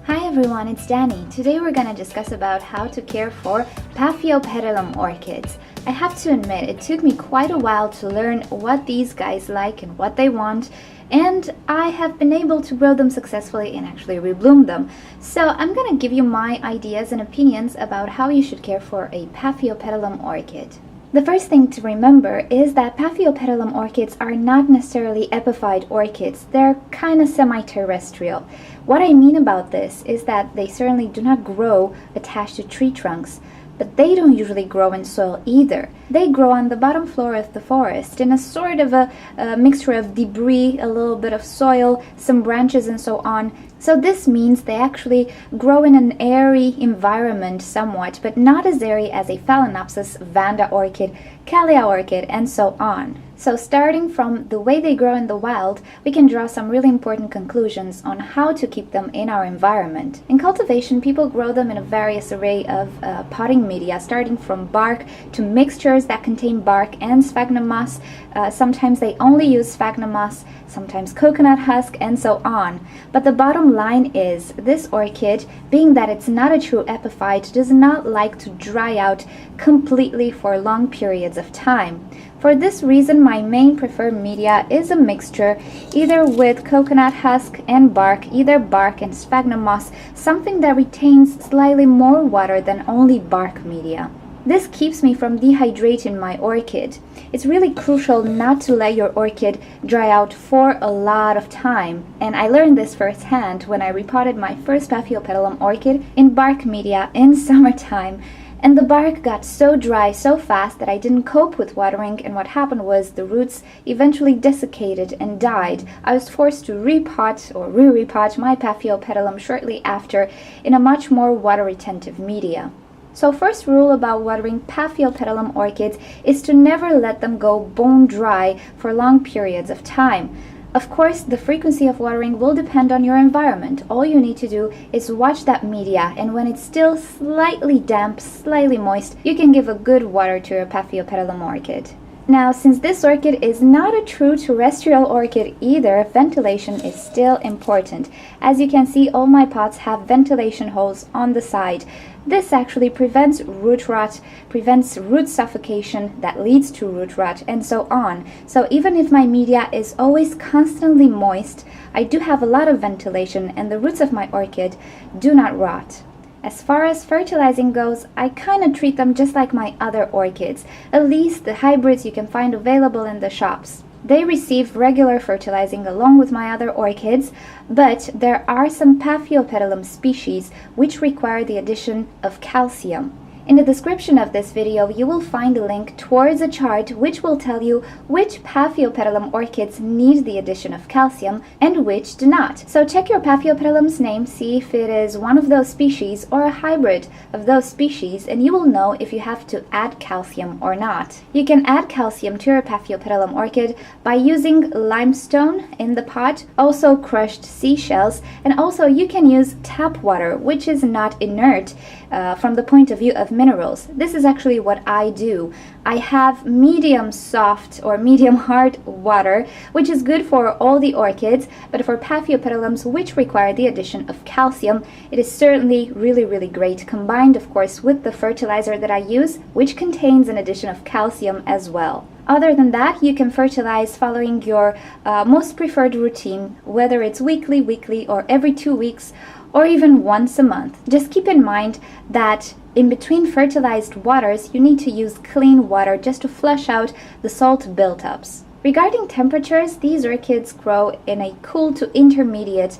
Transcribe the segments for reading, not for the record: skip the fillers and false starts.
Hi everyone, it's Danny. Today we're going to discuss about how to care for Paphiopedilum orchids. I have to admit, it took me quite a while to learn what these guys like and what they want, and I have been able to grow them successfully and actually rebloom them. So I'm going to give you my ideas and opinions about how you should care for a Paphiopedilum orchid. The first thing to remember is that Paphiopedilum orchids are not necessarily epiphyte orchids. They're kind of semi-terrestrial. What I mean about this is that they certainly do not grow attached to tree trunks, but they don't usually grow in soil either. They grow on the bottom floor of the forest in a sort of a mixture of debris, a little bit of soil, some branches and so on. So this means they actually grow in an airy environment somewhat, but not as airy as a Phalaenopsis, Vanda orchid, Calea orchid, and so on. So starting from the way they grow in the wild, we can draw some really important conclusions on how to keep them in our environment. In cultivation, people grow them in a various array of potting media, starting from bark to mixtures that contain bark and sphagnum moss. Sometimes they only use sphagnum moss, sometimes coconut husk, and so on. But the bottom line is, this orchid, being that it's not a true epiphyte, does not like to dry out completely for long periods of time. For this reason, my main preferred media is a mixture, either with coconut husk and bark, either bark and sphagnum moss, something that retains slightly more water than only bark media. This keeps me from dehydrating my orchid. It's really crucial not to let your orchid dry out for a lot of time, and I learned this firsthand when I repotted my first Paphiopedilum orchid in bark media in summertime. And the bark got so dry so fast that I didn't cope with watering, and what happened was the roots eventually desiccated and died. I was forced to repot or re-repot my Paphiopedilum shortly after in a much more water-retentive media. So first rule about watering Paphiopedilum orchids is to never let them go bone dry for long periods of time. Of course, the frequency of watering will depend on your environment. All you need to do is watch that media, and when it's still slightly damp, slightly moist, you can give a good water to your Paphiopedilum orchid. Now, since this orchid is not a true terrestrial orchid either, ventilation is still important. As you can see, all my pots have ventilation holes on the side. This actually prevents root rot, prevents root suffocation that leads to root rot, and so on. So even if my media is always constantly moist, I do have a lot of ventilation and the roots of my orchid do not rot. As far as fertilizing goes, I kind of treat them just like my other orchids, at least the hybrids you can find available in the shops. They receive regular fertilizing along with my other orchids, but there are some Paphiopedilum species which require the addition of calcium. In the description of this video, you will find a link towards a chart which will tell you which Paphiopedilum orchids need the addition of calcium and which do not. So check your Paphiopedilum's name, see if it is one of those species or a hybrid of those species, and you will know if you have to add calcium or not. You can add calcium to your Paphiopedilum orchid by using limestone in the pot, also crushed seashells, and also you can use tap water, which is not inert from the point of view of minerals. This is actually what I do. I have medium soft or medium hard water, which is good for all the orchids, but for Paphiopedilums which require the addition of calcium, it is certainly really great, combined of course with the fertilizer that I use, which contains an addition of calcium as well. Other than that, you can fertilize following your most preferred routine, whether it's weekly, or every 2 weeks, or even once a month. Just keep in mind that in between fertilized waters, you need to use clean water just to flush out the salt buildups. Regarding temperatures, these orchids grow in a cool to intermediate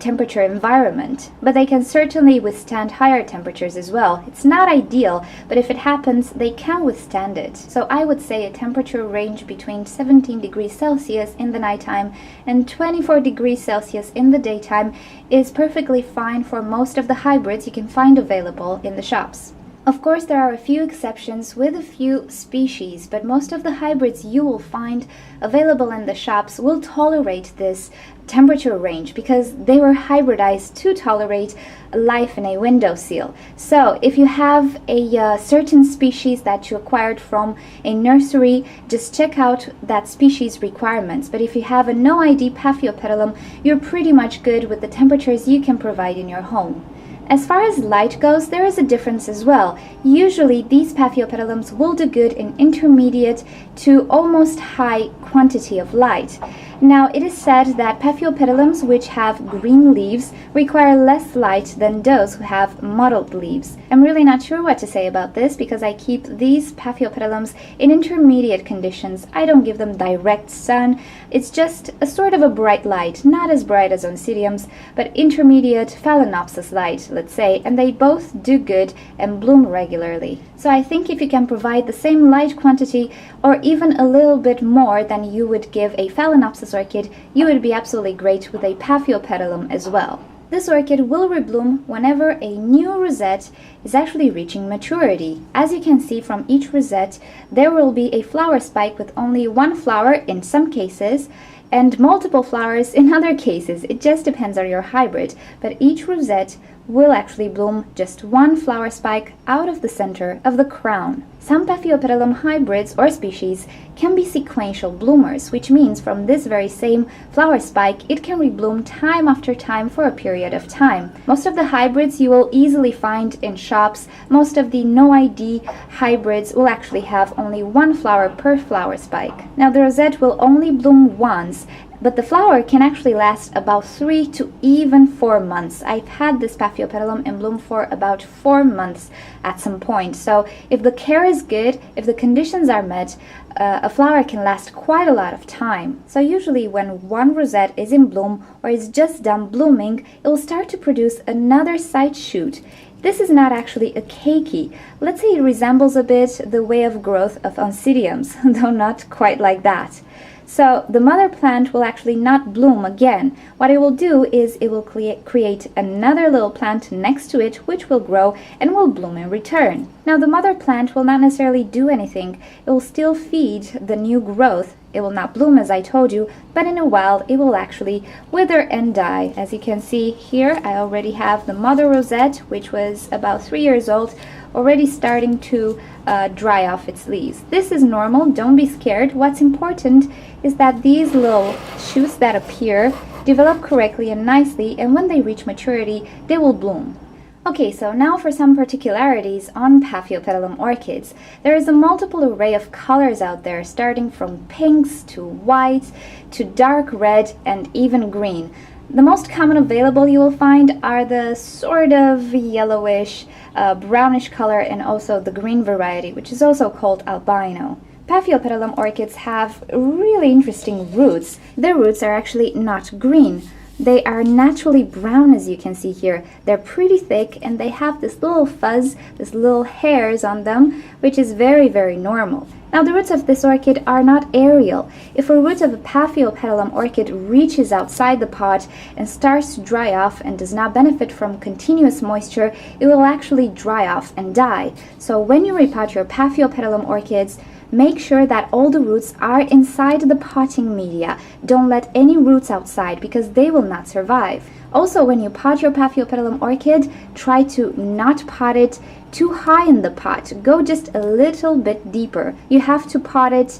temperature environment, but they can certainly withstand higher temperatures as well. It's not ideal, but if it happens, they can withstand it. So I would say a temperature range between 17 degrees Celsius in the nighttime and 24 degrees Celsius in the daytime is perfectly fine for most of the hybrids you can find available in the shops. Of course, there are a few exceptions with a few species, but most of the hybrids you will find available in the shops will tolerate this temperature range because they were hybridized to tolerate life in a windowsill. So if you have a certain species that you acquired from a nursery, just check out that species requirements. But if you have a no ID Paphiopedilum, you're pretty much good with the temperatures you can provide in your home. As far as light goes, there is a difference as well. Usually these Paphiopedilums will do good in intermediate to almost high quantity of light. Now, it is said that Paphiopedilums which have green leaves require less light than those who have mottled leaves. I'm really not sure what to say about this because I keep these Paphiopedilums in intermediate conditions. I don't give them direct sun. It's just a sort of a bright light, not as bright as Oncidiums, but intermediate Phalaenopsis light, let's say, and they both do good and bloom regularly. So I think if you can provide the same light quantity or even a little bit more than you would give a Phalaenopsis orchid, you would be absolutely great with a Paphiopedilum as well. This orchid will rebloom whenever a new rosette is actually reaching maturity. As you can see from each rosette, there will be a flower spike with only one flower in some cases, and multiple flowers in other cases. It just depends on your hybrid, but each rosette will actually bloom just one flower spike out of the center of the crown. Some Paphiopedilum hybrids or species can be sequential bloomers, which means from this very same flower spike, it can rebloom time after time for a period of time. Most of the hybrids you will easily find in shops. Most of the no ID hybrids will actually have only one flower per flower spike. Now, the rosette will only bloom once, but the flower can actually last about 3 to even 4 months. I've had this Paphiopedilum in bloom for about 4 months at some point. So if the care is good, if the conditions are met, a flower can last quite a lot of time. So usually when one rosette is in bloom or is just done blooming, it will start to produce another side shoot. This is not actually a keiki. Let's say it resembles a bit the way of growth of Oncidiums, though not quite like that. So the mother plant will actually not bloom again. What it will do is it will create another little plant next to it, which will grow and will bloom in return. Now, the mother plant will not necessarily do anything. It will still feed the new growth. It will not bloom, as I told you, but in a while it will actually wither and die. As you can see here, I already have the mother rosette, which was about 3 years old, already starting to dry off its leaves. This is normal, don't be scared. What's important is that these little shoots that appear develop correctly and nicely, and when they reach maturity, they will bloom. Okay, so now for some particularities on Paphiopedilum orchids. There is a multiple array of colors out there, starting from pinks to whites to dark red and even green. The most common available you will find are the sort of yellowish, brownish color, and also the green variety, which is also called albino. Paphiopedilum orchids have really interesting roots. Their roots are actually not green. They are naturally brown, as you can see here. They're pretty thick and they have this little fuzz, this little hairs on them, which is very, very normal. Now, the roots of this orchid are not aerial. If a root of a Paphiopedilum orchid reaches outside the pot and starts to dry off and does not benefit from continuous moisture, it will actually dry off and die. So when you repot your Paphiopedilum orchids, make sure that all the roots are inside the potting media. Don't let any roots outside because they will not survive. Also, when you pot your Paphiopedilum orchid, try to not pot it too high in the pot. Go just a little bit deeper. You have to pot it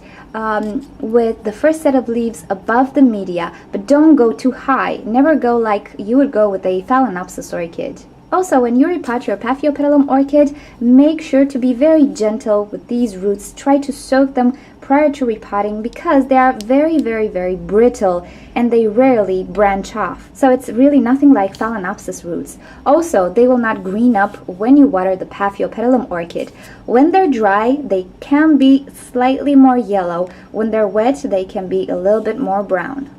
with the first set of leaves above the media, but don't go too high. Never go like you would go with a Phalaenopsis orchid. Also, when you repot your Paphiopedilum orchid, make sure to be very gentle with these roots. Try to soak them prior to repotting because they are very, very, very brittle and they rarely branch off. So it's really nothing like Phalaenopsis roots. Also, they will not green up when you water the Paphiopedilum orchid. When they're dry, they can be slightly more yellow. When they're wet, they can be a little bit more brown.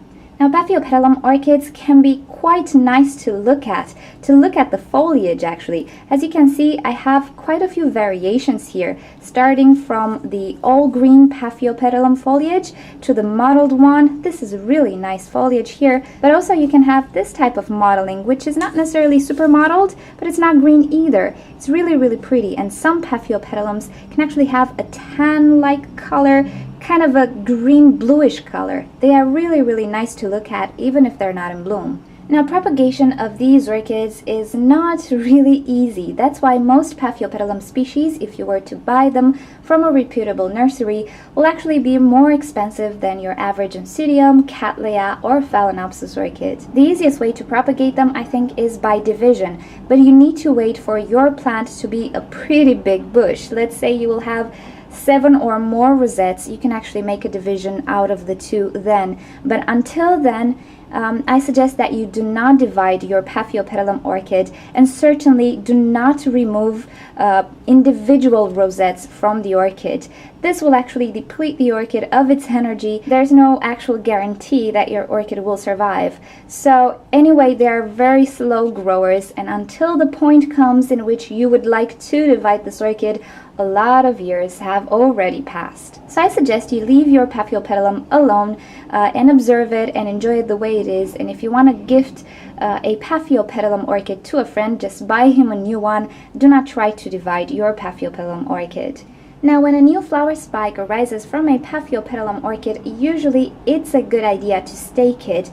Now, Paphiopedilum orchids can be quite nice to look at the foliage actually. As you can see, I have quite a few variations here, starting from the all green Paphiopedilum foliage to the mottled one. This is really nice foliage here, but also you can have this type of mottling, which is not necessarily super mottled, but it's not green either. It's really, really pretty, and some Paphiopedilums can actually have a tan-like color, kind of a green bluish color. They are really, really nice to look at even if they're not in bloom. Now, propagation of these orchids is not really easy. That's why most Paphiopedilum species, if you were to buy them from a reputable nursery, will actually be more expensive than your average Oncidium, Cattleya, or Phalaenopsis orchid. The easiest way to propagate them, I think, is by division, but you need to wait for your plant to be a pretty big bush. Let's say you will have 7 or more rosettes. You can actually make a division out of the 2 then, but until then, I suggest that you do not divide your Paphiopedilum orchid, and certainly do not remove individual rosettes from the orchid. This will actually deplete the orchid of its energy. There's no actual guarantee that your orchid will survive. So anyway, they are very slow growers, and until the point comes in which you would like to divide this orchid, a lot of years have already passed. So I suggest you leave your Paphiopedilum alone and observe it and enjoy it the way it is. And if you want to gift a Paphiopedilum orchid to a friend, just buy him a new one. Do not try to divide your Paphiopedilum orchid. Now, when a new flower spike arises from a Paphiopedilum orchid, usually it's a good idea to stake it,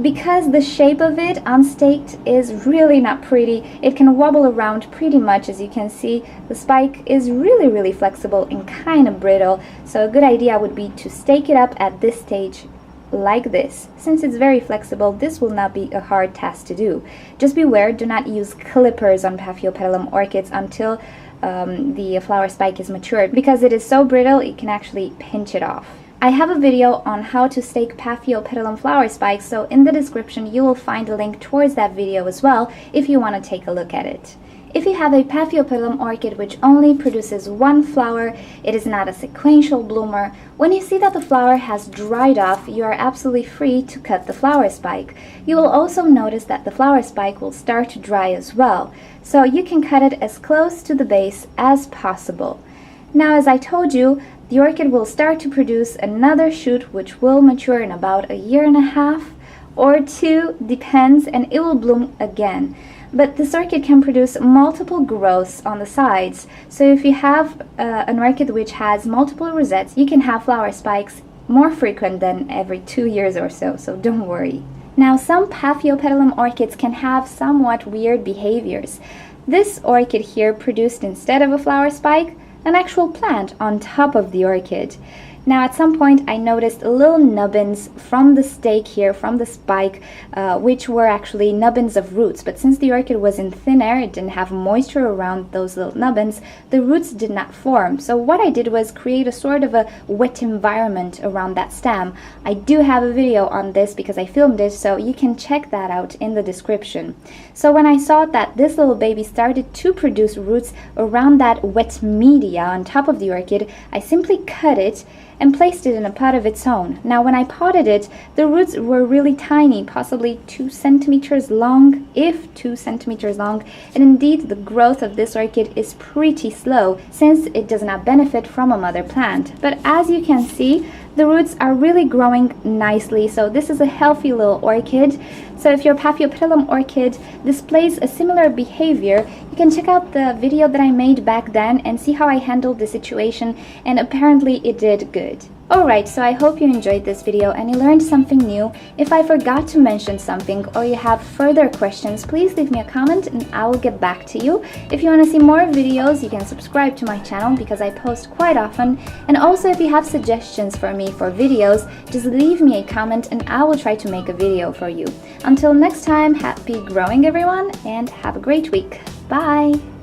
because the shape of it unstaked is really not pretty. It can wobble around pretty much. As you can see, the spike is really, really flexible and kind of brittle, so a good idea would be to stake it up at this stage like this. Since it's very flexible, this will not be a hard task to do. Just beware, do not use clippers on Paphiopedilum orchids until the flower spike is matured, because it is so brittle it can actually pinch it off. I have a video on how to stake Paphiopedilum flower spikes, so in the description you will find a link towards that video as well if you want to take a look at it. If you have a Paphiopedilum orchid which only produces one flower, it is not a sequential bloomer, when you see that the flower has dried off, you are absolutely free to cut the flower spike. You will also notice that the flower spike will start to dry as well, so you can cut it as close to the base as possible. Now, as I told you, the orchid will start to produce another shoot which will mature in about 1.5 years or 2, depends, and it will bloom again. But this orchid can produce multiple growths on the sides, so if you have an orchid which has multiple rosettes, you can have flower spikes more frequent than every 2 years or so don't worry. Now, some Paphiopedilum orchids can have somewhat weird behaviors. This orchid here produced, instead of a flower spike, an actual plant on top of the orchid. Now, at some point I noticed little nubbins from the stake here, from the spike, which were actually nubbins of roots, but since the orchid was in thin air, it didn't have moisture around those little nubbins, the roots did not form. So what I did was create a sort of a wet environment around that stem. I do have a video on this because I filmed it, so you can check that out in the description. So when I saw that this little baby started to produce roots around that wet media on top of the orchid, I simply cut it and placed it in a pot of its own. Now, when I potted it, the roots were really tiny, possibly 2 centimeters long, if 2 centimeters long, and indeed the growth of this orchid is pretty slow since it does not benefit from a mother plant. But as you can see, the roots are really growing nicely, so this is a healthy little orchid. So if your Paphiopedilum orchid displays a similar behavior, you can check out the video that I made back then and see how I handled the situation, and apparently it did good. Alright, so I hope you enjoyed this video and you learned something new. If I forgot to mention something or you have further questions, please leave me a comment and I will get back to you. If you want to see more videos, you can subscribe to my channel because I post quite often. And also, if you have suggestions for me for videos, just leave me a comment and I will try to make a video for you. Until next time, happy growing everyone, and have a great week. Bye!